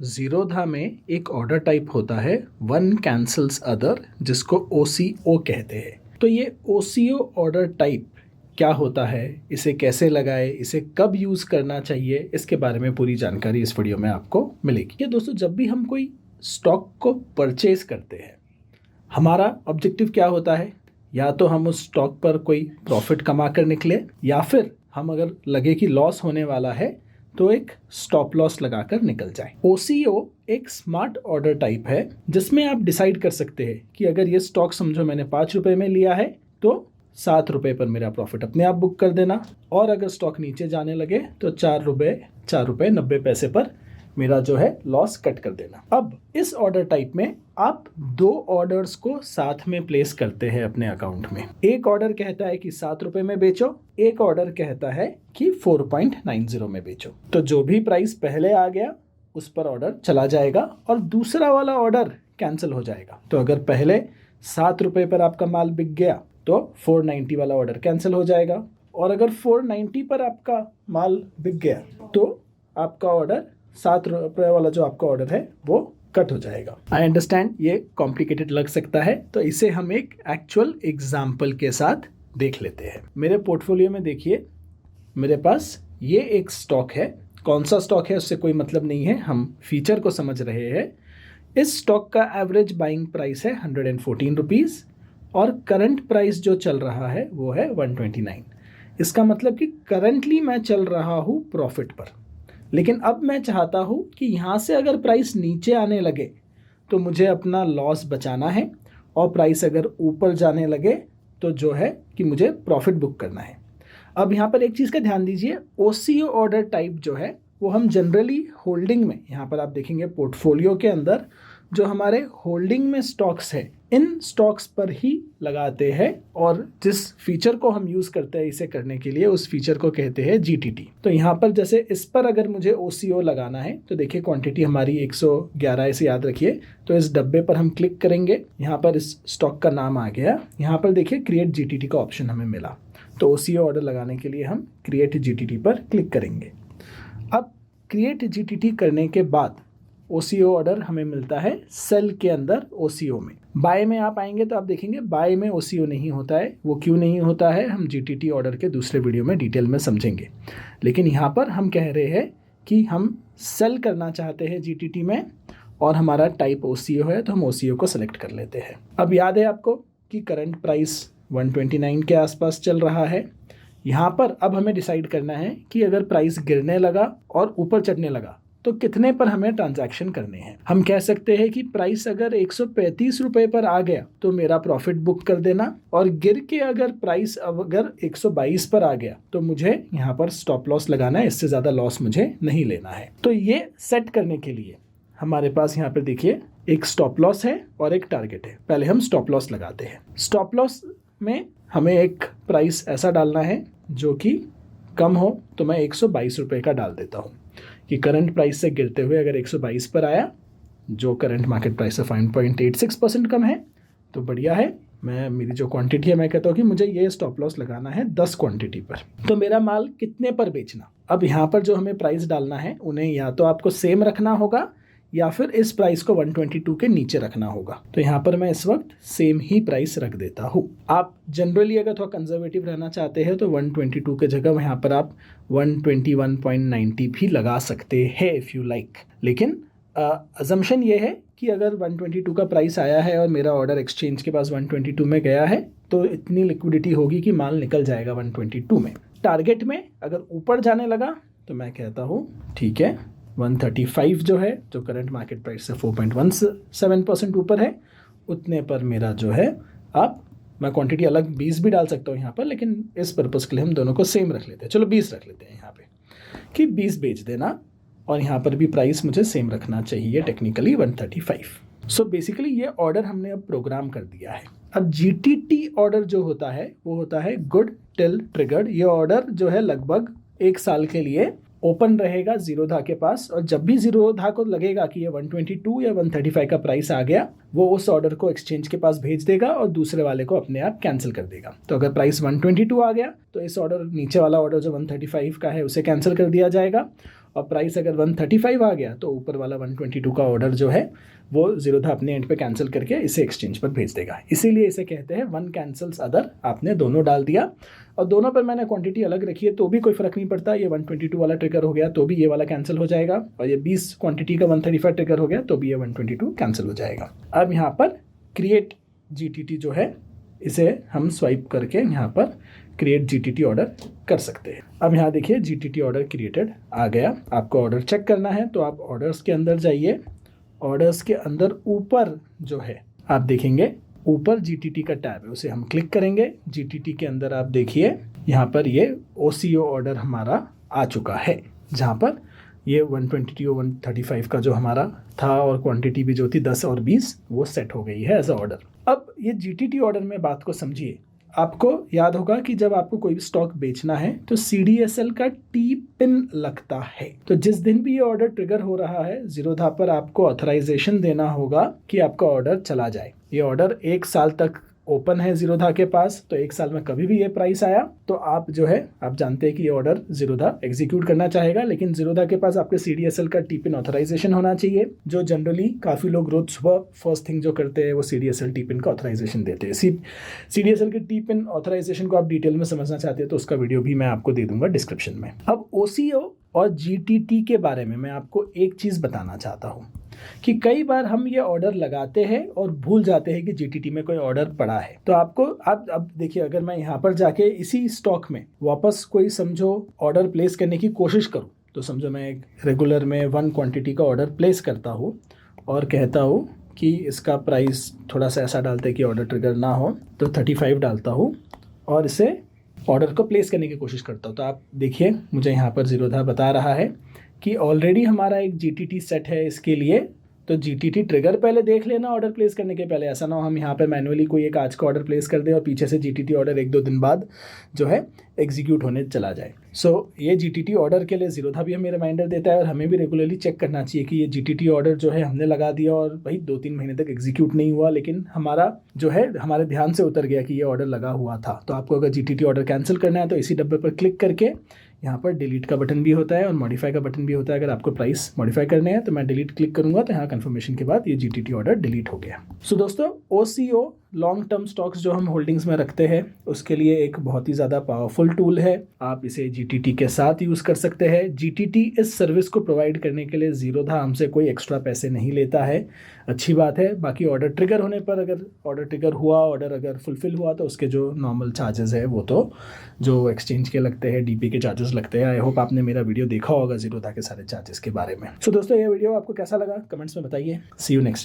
जीरोधा में एक order type होता है वन कैंसल्स अदर, जिसको OCO कहते हैं। तो ये OCO ऑर्डर टाइप क्या होता है, इसे कैसे लगाए, इसे कब यूज़ करना चाहिए, इसके बारे में पूरी जानकारी इस वीडियो में आपको मिलेगी। ये दोस्तों, जब भी हम कोई स्टॉक को परचेज करते हैं, हमारा ऑब्जेक्टिव क्या होता है? या तो हम उस स्टॉक पर कोई प्रॉफिट कमा कर निकले, या फिर हम अगर लगे कि लॉस होने वाला है तो एक स्टॉप लॉस लगाकर निकल जाए। OCO एक स्मार्ट ऑर्डर टाइप है जिसमें आप डिसाइड कर सकते हैं कि अगर ये स्टॉक समझो मैंने 5 रुपए में लिया है तो 7 रुपए पर मेरा प्रॉफिट अपने आप बुक कर देना, और अगर स्टॉक नीचे जाने लगे तो 4 रुपए 90 पैसे पर मेरा जो है लॉस कट कर देना। अब इस ऑर्डर टाइप में आप 2 ऑर्डर्स को साथ में प्लेस करते हैं अपने अकाउंट में। एक ऑर्डर कहता है कि 7 रुपए में बेचो, एक ऑर्डर कहता है कि 4.90 में बेचो। तो जो भी प्राइस पहले आ गया उस पर ऑर्डर चला जाएगा और दूसरा वाला ऑर्डर कैंसिल हो जाएगा। तो अगर पहले 7 रुपए पर आपका माल बिक गया तो 490 वाला ऑर्डर कैंसिल हो जाएगा, और अगर 490 पर आपका माल बिक गया तो आपका ऑर्डर 7 रुपये वाला जो आपका ऑर्डर है वो कट हो जाएगा। आई अंडरस्टैंड ये कॉम्प्लिकेटेड लग सकता है, तो इसे हम एक एक्चुअल एग्जाम्पल के साथ देख लेते हैं। मेरे पोर्टफोलियो में देखिए, मेरे पास ये एक स्टॉक है। कौन सा स्टॉक है उससे कोई मतलब नहीं है, हम फीचर को समझ रहे हैं। इस स्टॉक का एवरेज बाइंग प्राइस है 114 रुपीज़ और करंट प्राइस जो चल रहा है वो है 129। इसका मतलब कि करंटली मैं चल रहा हूँ प्रॉफिट पर, लेकिन अब मैं चाहता हूँ कि यहाँ से अगर प्राइस नीचे आने लगे तो मुझे अपना लॉस बचाना है, और प्राइस अगर ऊपर जाने लगे तो जो है कि मुझे प्रॉफिट बुक करना है। अब यहाँ पर एक चीज़ का ध्यान दीजिए, OCO ऑर्डर टाइप जो है वो हम जनरली होल्डिंग में, यहाँ पर आप देखेंगे पोर्टफोलियो के अंदर जो हमारे होल्डिंग में स्टॉक्स है, इन स्टॉक्स पर ही लगाते हैं, और जिस फीचर को हम यूज़ करते हैं इसे करने के लिए उस फीचर को कहते हैं GTT। तो यहाँ पर जैसे इस पर अगर मुझे OCO लगाना है तो देखिए क्वांटिटी हमारी 111 इसे याद रखिए। तो इस डब्बे पर हम क्लिक करेंगे, यहाँ पर इस स्टॉक का नाम आ गया, यहाँ पर देखिए क्रिएट GTT का ऑप्शन हमें मिला। तो OCO ऑर्डर लगाने के लिए हम क्रिएट GTT पर क्लिक करेंगे। अब क्रिएट GTT करने के बाद OCO ऑर्डर हमें मिलता है सेल के अंदर OCO में। बाय में आप आएंगे तो आप देखेंगे बाय में OCO नहीं होता है। वो क्यों नहीं होता है हम GTT ऑर्डर के दूसरे वीडियो में डिटेल में समझेंगे, लेकिन यहाँ पर हम कह रहे हैं कि हम सेल करना चाहते हैं GTT में, और हमारा टाइप OCO है तो हम OCO को सेलेक्ट कर लेते हैं। अब याद है आपको कि करंट प्राइस 129 के आसपास चल रहा है। यहाँ पर अब हमें डिसाइड करना है कि अगर प्राइस गिरने लगा और ऊपर चढ़ने लगा तो कितने पर हमें ट्रांजैक्शन करने हैं। हम कह सकते हैं कि प्राइस अगर 135 रुपए पर आ गया तो मेरा प्रॉफिट बुक कर देना, और गिर के अगर प्राइस अगर 122 पर आ गया तो मुझे यहाँ पर स्टॉप लॉस लगाना है, इससे ज़्यादा लॉस मुझे नहीं लेना है। तो ये सेट करने के लिए हमारे पास यहाँ पर देखिए एक स्टॉप लॉस है और एक टारगेट है। पहले हम स्टॉप लॉस लगाते हैं। स्टॉप लॉस में हमें एक प्राइस ऐसा डालना है जो कि कम हो, तो मैं 122 रुपये का डाल देता हूँ कि करंट प्राइस से गिरते हुए अगर 122 पर आया, जो करंट मार्केट प्राइस से 5.86% कम है, तो बढ़िया है। मैं मेरी जो क्वांटिटी है मैं कहता हूँ कि मुझे ये स्टॉप लॉस लगाना है 10 क्वांटिटी पर। तो मेरा माल कितने पर बेचना, अब यहाँ पर जो हमें प्राइस डालना है उन्हें या तो आपको सेम रखना होगा या फिर इस प्राइस को 122 के नीचे रखना होगा। तो यहाँ पर मैं इस वक्त सेम ही प्राइस रख देता हूँ। आप जनरली अगर थोड़ा कंजर्वेटिव रहना चाहते हैं तो 122 के जगह यहाँ पर आप 121.90 भी लगा सकते हैं इफ़ यू लाइक। लेकिन अजम्पशन ये है कि अगर 122 का प्राइस आया है और मेरा ऑर्डर एक्सचेंज के पास 122 में गया है तो इतनी लिक्विडिटी होगी कि माल निकल जाएगा 122 में। टारगेट में अगर ऊपर जाने लगा तो मैं कहता हूँ ठीक है, 135 जो है, जो करंट मार्केट प्राइस से 4.17% ऊपर है, उतने पर मेरा जो है, आप मैं क्वांटिटी अलग 20 भी डाल सकता हूँ यहाँ पर, लेकिन इस पर्पज़ के लिए हम दोनों को सेम रख लेते हैं। चलो 20 रख लेते हैं यहाँ पे कि 20 बेच देना, और यहाँ पर भी प्राइस मुझे सेम रखना चाहिए टेक्निकली 135। सो बेसिकली ये ऑर्डर हमने अब प्रोग्राम कर दिया है। अब GTT ऑर्डर जो होता है वो होता है गुड टिल ट्रिगर्ड। ये ऑर्डर जो है लगभग 1 साल के लिए ओपन रहेगा जीरोधा के पास, और जब भी जीरोधा को लगेगा कि ये 122 या 135 का प्राइस आ गया, वो उस ऑर्डर को एक्सचेंज के पास भेज देगा और दूसरे वाले को अपने आप कैंसिल कर देगा। तो अगर प्राइस 122 आ गया तो इस ऑर्डर नीचे वाला ऑर्डर जो 135 का है उसे कैंसिल कर दिया जाएगा, और प्राइस अगर 135 आ गया तो ऊपर वाला 122 का ऑर्डर जो है वो जीरोधा अपने एंड पे कैंसिल करके इसे एक्सचेंज पर भेज देगा। इसीलिए इसे कहते हैं वन कैंसल्स अदर। आपने दोनों डाल दिया और दोनों पर मैंने क्वांटिटी अलग रखी है तो भी कोई फर्क नहीं पड़ता। ये 122 वाला ट्रिगर हो गया तो भी ये वाला कैंसिल हो जाएगा, और ये 20 क्वांटिटी का 135 ट्रिगर हो गया तो भी ये 122 कैंसिल हो जाएगा। अब यहाँ पर क्रिएट जीटीटी जो है इसे हम स्वाइप करके यहाँ पर क्रिएट जीटीटी ऑर्डर कर सकते हैं। अब यहाँ देखिए जीटीटी ऑर्डर क्रिएटेड आ गया। आपको ऑर्डर चेक करना है तो आप ऑर्डर्स के अंदर जाइए। ऑर्डर्स के अंदर ऊपर जो है आप देखेंगे ऊपर जीटीटी का टैब है, उसे हम क्लिक करेंगे। जीटीटी के अंदर आप देखिए यहाँ पर ये ओसीओ ऑर्डर हमारा आ चुका है, जहाँ पर ये 122 और 135 का जो हमारा था और क्वांटिटी भी जो थी 10 और 20 वो सेट हो गई है एज अ ऑर्डर। अब ये जीटीटी ऑर्डर में बात को समझिए। आपको याद होगा कि जब आपको कोई भी स्टॉक बेचना है तो CDSL का टी पिन लगता है। तो जिस दिन भी ये ऑर्डर ट्रिगर हो रहा है जीरोधा पर आपको ऑथराइजेशन देना होगा कि आपका ऑर्डर चला जाए। ये ऑर्डर 1 साल तक ओपन है जीरोधा के पास, तो 1 साल में कभी भी ये प्राइस आया तो आप जो है आप जानते हैं कि ये ऑर्डर जीरोधा एग्जीक्यूट करना चाहेगा, लेकिन जीरोधा के पास आपके CDSL का टी पिन ऑथराइजेशन होना चाहिए। जो जनरली काफ़ी लोग रोज सुबह फर्स्ट थिंग जो करते हैं वो CDSL टी पिन का ऑथराइजेशन देते हैं। CDSL के टी पिन ऑथराइजेशन को आप डिटेल में समझना चाहते हैं तो उसका वीडियो भी मैं आपको दे दूंगा डिस्क्रिप्शन में। अब OCO और GTT के बारे में मैं आपको एक चीज़ बताना चाहता हूँ कि कई बार हम ये ऑर्डर लगाते हैं और भूल जाते हैं कि जीटीटी में कोई ऑर्डर पड़ा है। तो आपको आप अब देखिए, अगर मैं यहाँ पर जाके इसी स्टॉक में वापस कोई समझो ऑर्डर प्लेस करने की कोशिश करूँ, तो समझो मैं एक रेगुलर में 1 क्वांटिटी का ऑर्डर प्लेस करता हूँ और कहता हूँ कि इसका प्राइस थोड़ा सा ऐसा डालते हैं कि ऑर्डर ट्रिगर ना हो, तो 35 डालता हूँ और इसे ऑर्डर को प्लेस करने की कोशिश करता हूँ। तो आप देखिए मुझे यहाँ पर जीरोधा बता रहा है कि ऑलरेडी हमारा एक जीटीटी सेट है इसके लिए। तो जीटीटी ट्रिगर पहले देख लेना ऑर्डर प्लेस करने के पहले, ऐसा ना हो हम यहाँ पे मैन्युअली कोई एक आज का ऑर्डर प्लेस कर दे और पीछे से जीटीटी ऑर्डर 1-2 दिन बाद जो है एग्जीक्यूट होने चला जाए। सो ये जीटीटी ऑर्डर के लिए जीरोधा भी हमें रिमाइंडर देता है और हमें भी रेगुलरली चेक करना चाहिए कि ये जीटीटी ऑर्डर जो है हमने लगा दिया और भाई 2-3 महीने तक एग्जीक्यूट नहीं हुआ, लेकिन हमारा जो है हमारे ध्यान से उतर गया कि ये ऑर्डर लगा हुआ था। तो आपको अगर जीटीटी ऑर्डर कैंसिल करना है तो इसी डब्बे पर क्लिक करके यहाँ पर डिलीट का बटन भी होता है और मॉडिफाई का बटन भी होता है। अगर आपको प्राइस मॉडिफाई करने हैं तो मैं डिलीट क्लिक करूंगा तो यहाँ कंफर्मेशन के बाद ये जीटीटी ऑर्डर डिलीट हो गया। सो दोस्तों OCO लॉन्ग टर्म स्टॉक्स जो हम होल्डिंग्स में रखते हैं उसके लिए एक बहुत ही ज़्यादा पावरफुल टूल है। आप इसे जीटीटी के साथ यूज़ कर सकते हैं। जीटीटी इस सर्विस को प्रोवाइड करने के लिए जीरोधा हमसे कोई एक्स्ट्रा पैसे नहीं लेता है, अच्छी बात है। बाकी ऑर्डर ट्रिगर होने पर अगर ऑर्डर ट्रिगर हुआ, ऑर्डर अगर फुलफिल हुआ तो उसके जो नॉर्मल चार्जेस है वो तो जो एक्सचेंज के लगते हैं, DP के चार्जेस लगते हैं। आई होप आपने मेरा वीडियो देखा होगा जीरोधा के सारे चार्जेस के बारे में। सो दोस्तों ये वीडियो आपको कैसा लगा कमेंट्स में बताइए। सी यू नेक्स्ट टाइम।